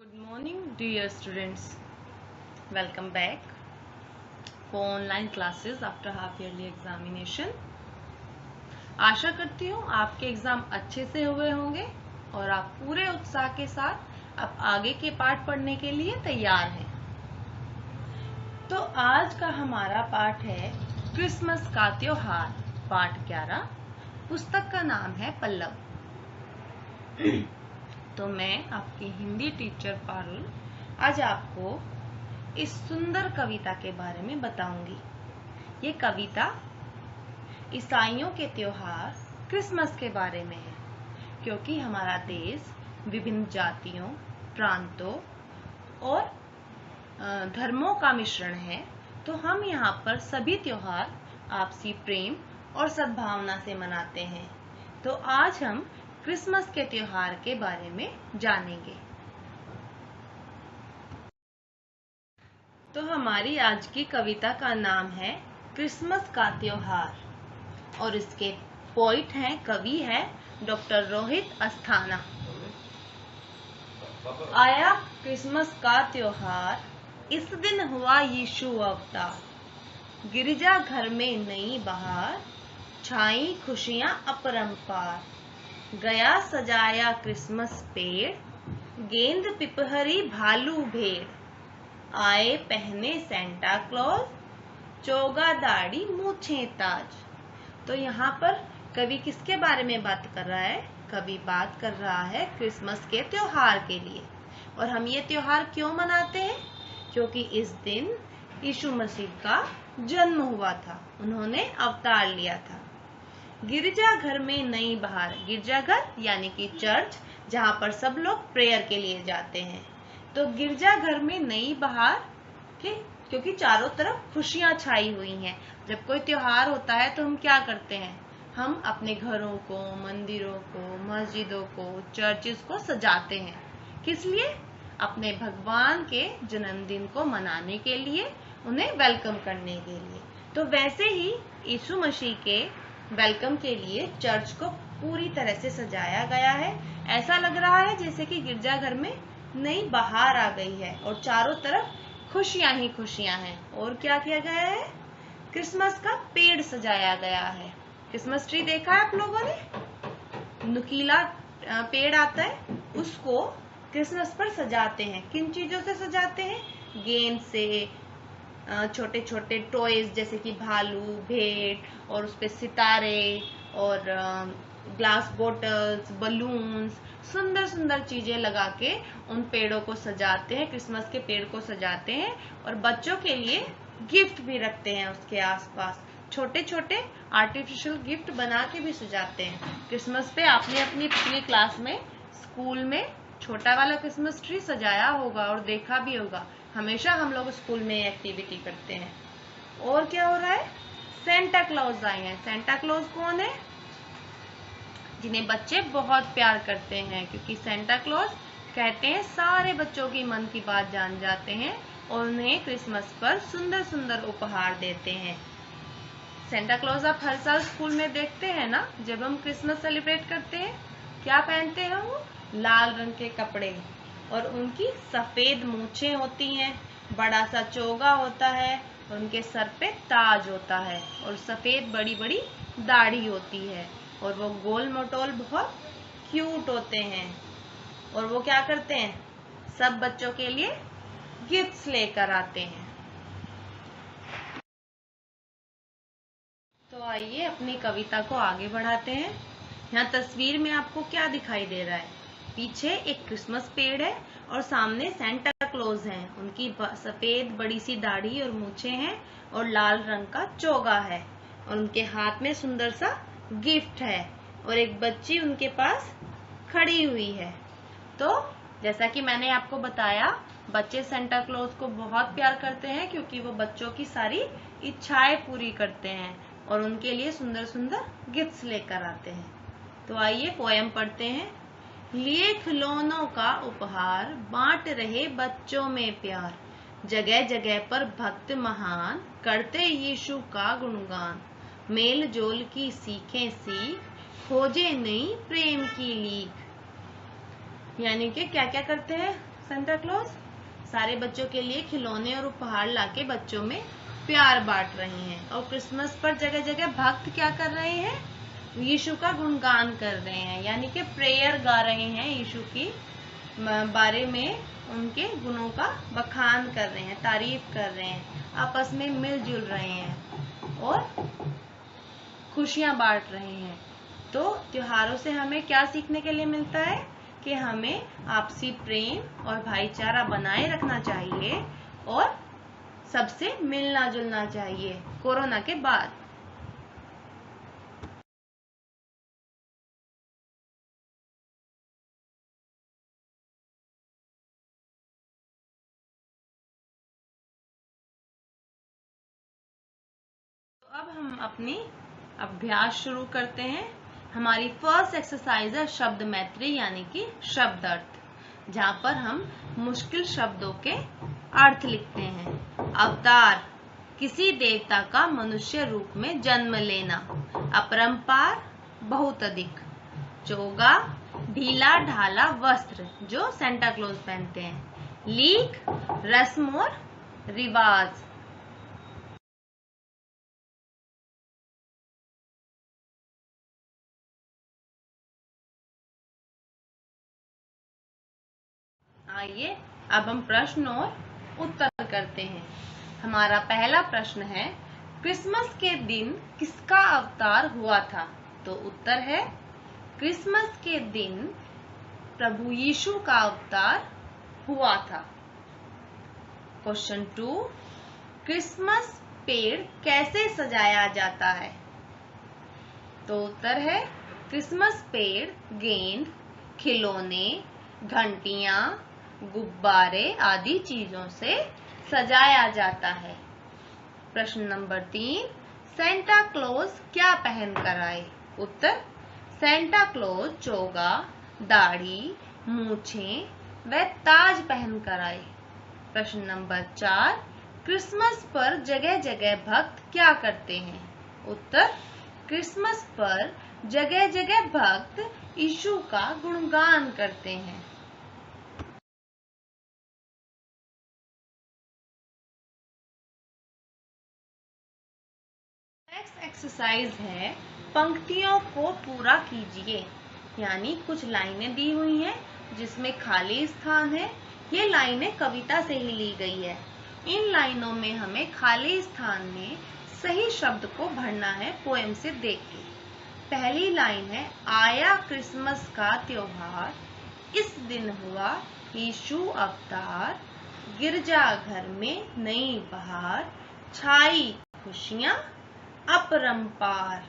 Good morning dear students. Welcome back for online classes after half yearly examination. आशा करती हूँ आपके exam अच्छे से हुए होंगे और आप पूरे उत्साह के साथ अब आगे के पाठ पढ़ने के लिए तैयार हैं। तो आज का हमारा पाठ है क्रिसमस का त्योहार, पाठ 11। पुस्तक का नाम है पल्लव। तो मैं आपकी हिंदी टीचर पारुल आज आपको इस सुंदर कविता के बारे में बताऊंगी। ये कविता ईसाइयों के त्योहार क्रिसमस के बारे में है, क्योंकि हमारा देश विभिन्न जातियों, प्रांतों और धर्मों का मिश्रण है। तो हम यहाँ पर सभी त्योहार आपसी प्रेम और सद्भावना से मनाते हैं। तो आज हम क्रिसमस के त्योहार के बारे में जानेंगे। तो हमारी आज की कविता का नाम है क्रिसमस का त्योहार और इसके पोइट हैं, कवि है डॉक्टर रोहित अस्थाना। आया क्रिसमस का त्योहार, इस दिन हुआ यीशु अवतार। गिरजा घर में नई बहार, छाई खुशियां अपरंपार। गया सजाया क्रिसमस पेड़, गेंद पिपहरी भालू भेड़। आए पहने सेंटा क्लॉज, चोगा दाढ़ी मूछे ताज। तो यहाँ पर कवि किसके बारे में बात कर रहा है? कवि बात कर रहा है क्रिसमस के त्योहार के लिए। और हम ये त्योहार क्यों मनाते हैं? क्योंकि इस दिन यीशु मसीह का जन्म हुआ था, उन्होंने अवतार लिया था। गिरजा घर में नई बहार, गिरजाघर यानी कि चर्च, जहाँ पर सब लोग प्रेयर के लिए जाते हैं। तो गिरजा घर में नई बहार, क्योंकि चारों तरफ खुशियां छाई हुई हैं। जब कोई त्योहार होता है तो हम क्या करते हैं? हम अपने घरों को, मंदिरों को, मस्जिदों को, चर्चेस को सजाते हैं। किस लिए? अपने भगवान के जन्मदिन को मनाने के लिए, उन्हें वेलकम करने के लिए। तो वैसे ही यीशु मसीह के वेलकम के लिए चर्च को पूरी तरह से सजाया गया है। ऐसा लग रहा है जैसे कि गिरजाघर में नई बहार आ गई है और चारों तरफ खुशियां ही खुशियां हैं। और क्या किया गया है? क्रिसमस का पेड़ सजाया गया है। क्रिसमस ट्री देखा है आप लोगों ने? नुकीला पेड़ आता है, उसको क्रिसमस पर सजाते हैं। किन चीजों से सजाते हैं? गेंद से, छोटे छोटे टॉयज जैसे कि भालू, भेड़ और उसपे सितारे और ग्लास बोटल्स, बलून्स, सुंदर सुंदर चीजें लगा के उन पेड़ों को सजाते हैं, क्रिसमस के पेड़ को सजाते हैं। और बच्चों के लिए गिफ्ट भी रखते हैं उसके आसपास। छोटे छोटे आर्टिफिशियल गिफ्ट बना के भी सजाते हैं। क्रिसमस पे आपने अपनी पिछली क्लास में, स्कूल में छोटा वाला क्रिसमस ट्री सजाया होगा और देखा भी होगा। हमेशा हम लोग स्कूल में एक्टिविटी करते हैं। और क्या हो रहा है? सेंटा क्लॉज आए हैं। सेंटा क्लॉज कौन है? जिन्हें बच्चे बहुत प्यार करते हैं, क्योंकि सेंटा क्लॉज कहते हैं सारे बच्चों की मन की बात जान जाते हैं और उन्हें क्रिसमस पर सुंदर सुंदर उपहार देते हैं। सेंटा क्लॉज आप हर साल स्कूल में देखते हैं ना। जब हम क्रिसमस सेलिब्रेट करते हैं, क्या पहनते हैं वो? लाल रंग के कपड़े और उनकी सफेद मूछें होती हैं, बड़ा सा चोगा होता है और उनके सर पे ताज होता है और सफेद बड़ी बड़ी दाढ़ी होती है और वो गोल मटोल बहुत क्यूट होते हैं। और वो क्या करते हैं? सब बच्चों के लिए गिफ्ट्स लेकर आते हैं। तो आइए अपनी कविता को आगे बढ़ाते हैं। यहाँ तस्वीर में आपको क्या दिखाई दे रहा है? पीछे एक क्रिसमस पेड़ है और सामने सेंटा क्लॉज हैं। उनकी सफेद बड़ी सी दाढ़ी और मूछें हैं और लाल रंग का चोगा है और उनके हाथ में सुंदर सा गिफ्ट है और एक बच्ची उनके पास खड़ी हुई है। तो जैसा कि मैंने आपको बताया, बच्चे सेंटा क्लॉज को बहुत प्यार करते हैं, क्योंकि वो बच्चों की सारी इच्छाएं पूरी करते हैं और उनके लिए सुंदर सुंदर गिफ्ट्स लेकर आते हैं। तो आइए पोयम पढ़ते हैं। लिए खिलौनों का उपहार, बांट रहे बच्चों में प्यार। जगह जगह पर भक्त महान, करते यीशु का गुणगान। मेल जोल की सीखें सीख, खोजे नई प्रेम की लीक। यानी कि क्या क्या करते हैं? Santa Claus? सारे बच्चों के लिए खिलौने और उपहार लाके बच्चों में प्यार बांट रहे हैं। और क्रिसमस पर जगह जगह भक्त क्या कर रहे हैं? यीशु का गुणगान कर रहे हैं, यानी कि प्रेयर गा रहे हैं, यीशु की बारे में उनके गुणों का बखान कर रहे हैं, तारीफ कर रहे हैं, आपस में मिलजुल रहे हैं और खुशियां बांट रहे हैं। तो त्योहारों से हमें क्या सीखने के लिए मिलता है कि हमें आपसी प्रेम और भाईचारा बनाए रखना चाहिए और सबसे मिलना जुलना चाहिए कोरोना के बाद। तो अब हम अपनी अभ्यास शुरू करते हैं। हमारी फर्स्ट एक्सरसाइज है शब्द मैत्री यानी कि शब्द अर्थ, जहाँ पर हम मुश्किल शब्दों के अर्थ लिखते हैं। अवतार, किसी देवता का मनुष्य रूप में जन्म लेना। अपरंपार, बहुत अधिक। चोगा, ढीला ढाला वस्त्र जो सेंटा क्लॉज पहनते हैं। लीक, रस्म और रिवाज। आइए अब हम प्रश्न और उत्तर करते हैं। हमारा पहला प्रश्न है, क्रिसमस के दिन किसका अवतार हुआ था? तो उत्तर है, क्रिसमस के दिन प्रभु यीशु का अवतार हुआ था। क्वेश्चन 2, क्रिसमस पेड़ कैसे सजाया जाता है? तो उत्तर है, क्रिसमस पेड़ गेंद, खिलौने, घंटियां, गुब्बारे आदि चीजों से सजाया जाता है। प्रश्न नंबर 3, सेंटा क्लॉज क्या पहन कर आए? उत्तर, सेंटा क्लॉज चोगा, दाढ़ी, मूछें व ताज पहन कर आए। प्रश्न नंबर 4, क्रिसमस पर जगह जगह भक्त क्या करते हैं? उत्तर, क्रिसमस पर जगह जगह भक्त यीशु का गुणगान करते हैं। नेक्स्ट एक्सरसाइज है, पंक्तियों को पूरा कीजिए। यानी कुछ लाइनें दी हुई हैं जिसमें खाली स्थान है। ये लाइनें कविता से ही ली गई है। इन लाइनों में हमें खाली स्थान में सही शब्द को भरना है पोएम से देख के। पहली लाइन है, आया क्रिसमस का त्योहार, इस दिन हुआ यीशु अवतार, गिरजाघर में नई बहार, छाई खुशियां अपरंपार।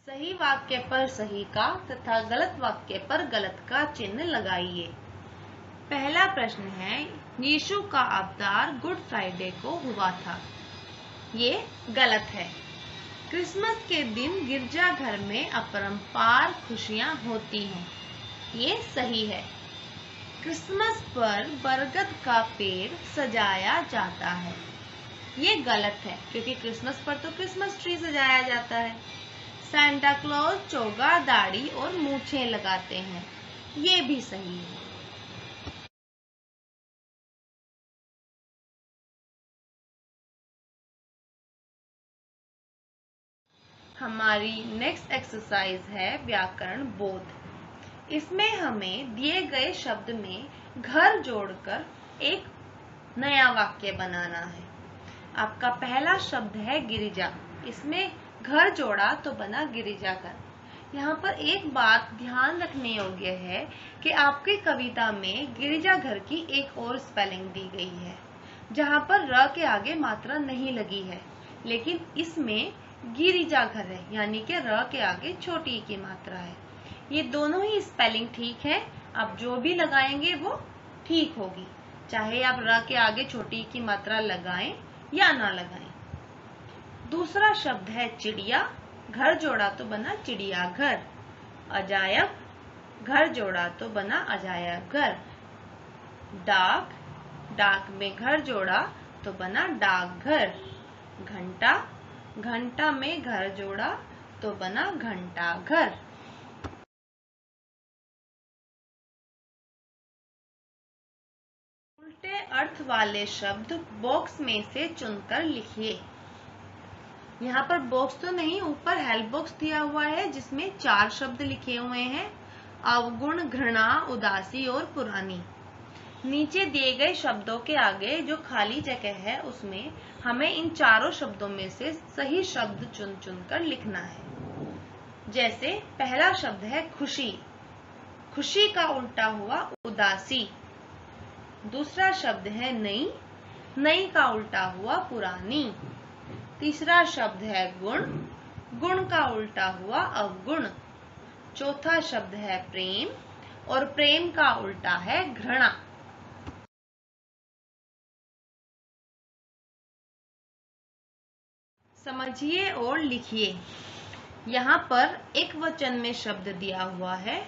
सही वाक्य पर सही का तथा गलत वाक्य पर गलत का चिन्ह लगाइए। पहला प्रश्न है, यीशु का अवतार गुड फ्राइडे को हुआ था। ये गलत है। क्रिसमस के दिन गिरजाघर में अपरंपार खुशियां होती हैं। ये सही है। क्रिसमस पर बरगद का पेड़ सजाया जाता है। ये गलत है क्योंकि क्रिसमस पर तो क्रिसमस ट्री सजाया जाता है। सेंटा क्लॉज चोगा, दाढ़ी और मूछें लगाते हैं। ये भी सही है। हमारी नेक्स्ट एक्सरसाइज है व्याकरण बोध। इसमें हमें दिए गए शब्द में घर जोड़कर एक नया वाक्य बनाना है। आपका पहला शब्द है गिरिजा। इसमें घर जोड़ा तो बना गिरिजाघर। यहाँ पर एक बात ध्यान रखने योग्य है कि आपकी कविता में गिरिजाघर की एक और स्पेलिंग दी गई है, जहाँ पर र के आगे मात्रा नहीं लगी है, लेकिन इसमें गिरिजाघर है, यानी कि र के आगे छोटी की मात्रा है। ये दोनों ही स्पेलिंग ठीक है। आप जो भी लगाएंगे वो ठीक होगी, चाहे आप र के आगे छोटी की मात्रा लगाएं या ना लगाएं। दूसरा शब्द है चिड़िया। घर जोड़ा तो बना चिड़ियाघर। अजायब, घर जोड़ा तो बना अजायब घर। डाक, डाक में घर जोड़ा तो बना डाकघर। घंटा, घंटा में घर जोड़ा तो बना घंटा घर। उल्टे अर्थ वाले शब्द बॉक्स में से चुनकर लिखिए। यहाँ पर बॉक्स तो नहीं, ऊपर हेल्प बॉक्स दिया हुआ है जिसमें 4 शब्द लिखे हुए हैं, अवगुण, घृणा, उदासी और पुरानी। नीचे दिए गए शब्दों के आगे जो खाली जगह है उसमें हमें इन चारों शब्दों में से सही शब्द चुन चुनकर लिखना है। जैसे पहला शब्द है खुशी, खुशी का उल्टा हुआ उदासी। दूसरा शब्द है नई, नई का उल्टा हुआ पुरानी। तीसरा शब्द है गुण, गुण का उल्टा हुआ अवगुण। चौथा शब्द है प्रेम और प्रेम का उल्टा है घृणा। समझिए और लिखिए। यहाँ पर एक वचन में शब्द दिया हुआ है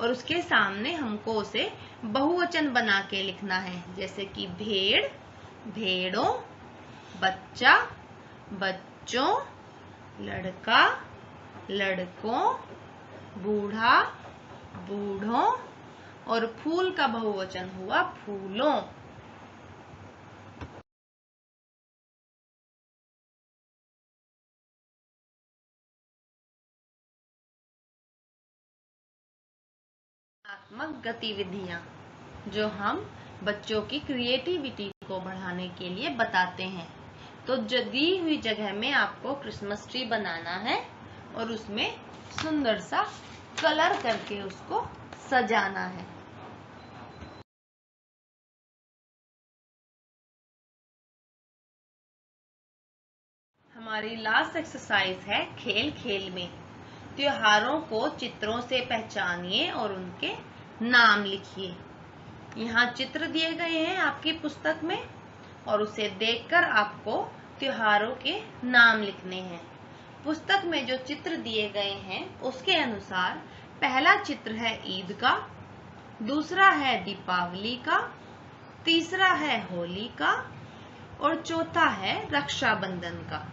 और उसके सामने हमको उसे बहुवचन बना के लिखना है। जैसे कि भेड़, भेड़ों, बच्चा, बच्चों, लड़का, लड़कों, बूढ़ा, बूढ़ों और फूल का बहुवचन हुआ फूलों। आत्मक गतिविधियां जो हम बच्चों की क्रिएटिविटी को बढ़ाने के लिए बताते हैं। तो दी हुई जगह में आपको क्रिसमस ट्री बनाना है और उसमें सुंदर सा कलर करके उसको सजाना है। हमारी लास्ट एक्सरसाइज है खेल खेल में। त्योहारों को चित्रों से पहचानिए और उनके नाम लिखिए। यहाँ चित्र दिए गए हैं आपकी पुस्तक में और उसे देखकर आपको त्योहारों के नाम लिखने हैं। पुस्तक में जो चित्र दिए गए हैं उसके अनुसार पहला चित्र है ईद का, दूसरा है दीपावली का, तीसरा है होली का और चौथा है रक्षाबंधन का।